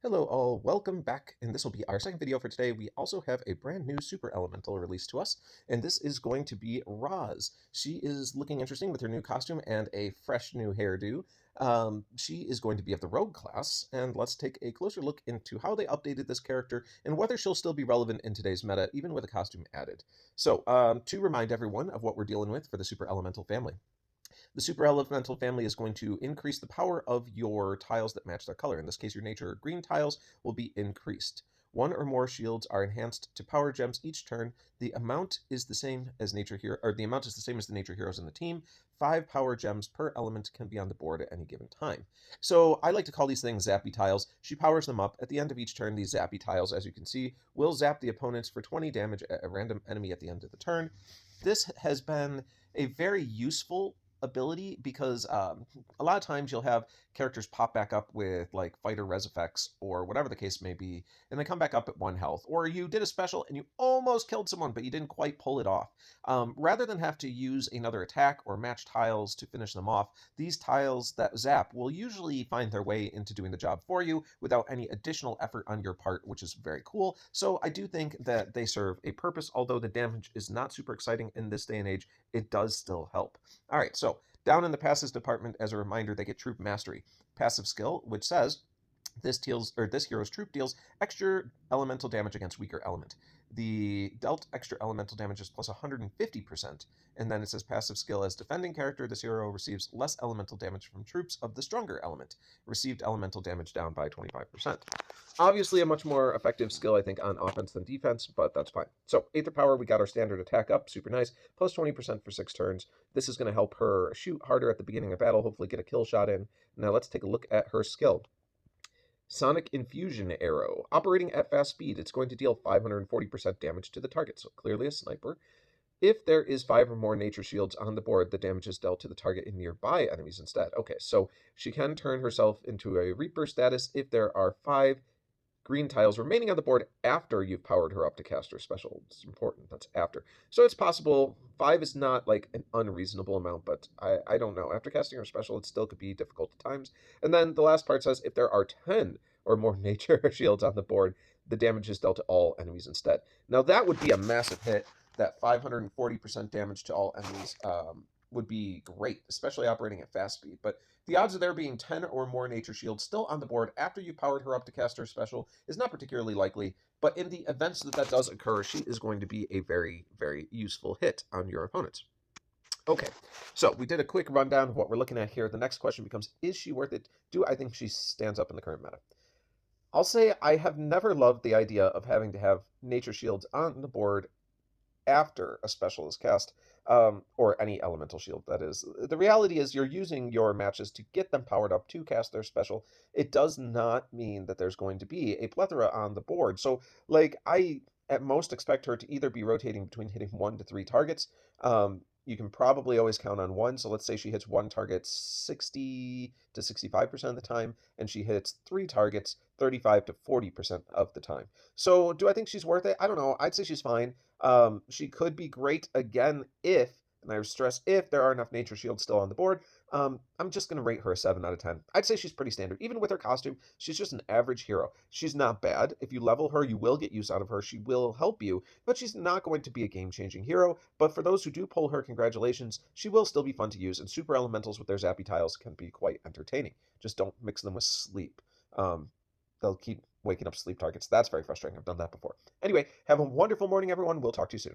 Hello all, welcome back, and this will be our second video for today. We also have a brand new super elemental released to us, and this is going to be Roz. She is looking interesting with her new costume and a fresh new hairdo. She is going to be of the rogue class, and let's take a closer look into how they updated this character and whether she'll still be relevant in today's meta, even with a costume added. So, to remind everyone of what we're dealing with for the super elemental family. The super elemental family is going to increase the power of your tiles that match their color. In this case, your nature green tiles will be increased. One or more shields are enhanced to power gems each turn. The amount is the same as nature hero, or the amount is the same as the nature heroes in the team. 5 power gems per element can be on the board at any given time. So I like to call these things zappy tiles. She powers them up. At the end of each turn, these zappy tiles, as you can see, will zap the opponents for 20 damage at a random enemy at the end of the turn. This has been a very useful ability because a lot of times you'll have characters pop back up with like fighter res effects or whatever the case may be, and they come back up at 1 health, or you did a special and you almost killed someone but you didn't quite pull it off. Rather than have to use another attack or match tiles to finish them off, these tiles that zap will usually find their way into doing the job for you without any additional effort on your part, which is very cool. So I do think that they serve a purpose. Although the damage is not super exciting in this day and age, it does still help. All right, so down in the passives department, as a reminder, they get Troop Mastery. Passive skill, which says this hero's troop deals extra elemental damage against weaker element. The dealt extra elemental damage is plus 150%, and then it says passive skill as defending character, this hero receives less elemental damage from troops of the stronger element. Received elemental damage down by 25%. Obviously a much more effective skill, I think, on offense than defense, but that's fine. So, Aether Power, we got our standard attack up, super nice, plus 20% for 6 turns. This is going to help her shoot harder at the beginning of battle, hopefully get a kill shot in. Now let's take a look at her skill. Sonic Infusion Arrow. Operating at fast speed, it's going to deal 540% damage to the target, so clearly a sniper. If there is 5 or more nature shields on the board, the damage is dealt to the target and nearby enemies instead. Okay, so she can turn herself into a Reaper status if there are 5 green tiles remaining on the board after you've powered her up to cast her special. It's important, that's after. So it's possible. 5 is not like an unreasonable amount, but I don't know. After casting her special, it still could be difficult at times. And then the last part says if there are 10 or more nature shields on the board, the damage is dealt to all enemies instead. Now that would be a massive hit. That 540% damage to all enemies would be great, especially operating at fast speed. But the odds of there being 10 or more nature shields still on the board after you powered her up to cast her special is not particularly likely, but in the events that that does occur, she is going to be a very, very useful hit on your opponents. Okay, so we did a quick rundown of what we're looking at here. The next question becomes, is she worth it? Do I think she stands up in the current meta? I'll say I have never loved the idea of having to have nature shields on the board after a special is cast, or any elemental shield, that is. The reality is you're using your matches to get them powered up to cast their special. It does not mean that there's going to be a plethora on the board. So, like, I at most expect her to either be rotating between hitting 1 to 3 targets. You can probably always count on one. So let's say she hits one target 60 to 65% of the time, and she hits 3 targets 35 to 40% of the time. So do I think she's worth it? I don't know. I'd say she's fine. She could be great again if, and I stress if, there are enough nature shields still on the board. I'm just going to rate her a 7 out of 10. I'd say she's pretty standard. Even with her costume, she's just an average hero. She's not bad. If you level her, you will get use out of her. She will help you, but she's not going to be a game-changing hero. But for those who do pull her, congratulations. She will still be fun to use, and super elementals with their zappy tiles can be quite entertaining. Just don't mix them with sleep. They'll keep waking up sleep targets. That's very frustrating. I've done that before. Anyway, have a wonderful morning, everyone. We'll talk to you soon.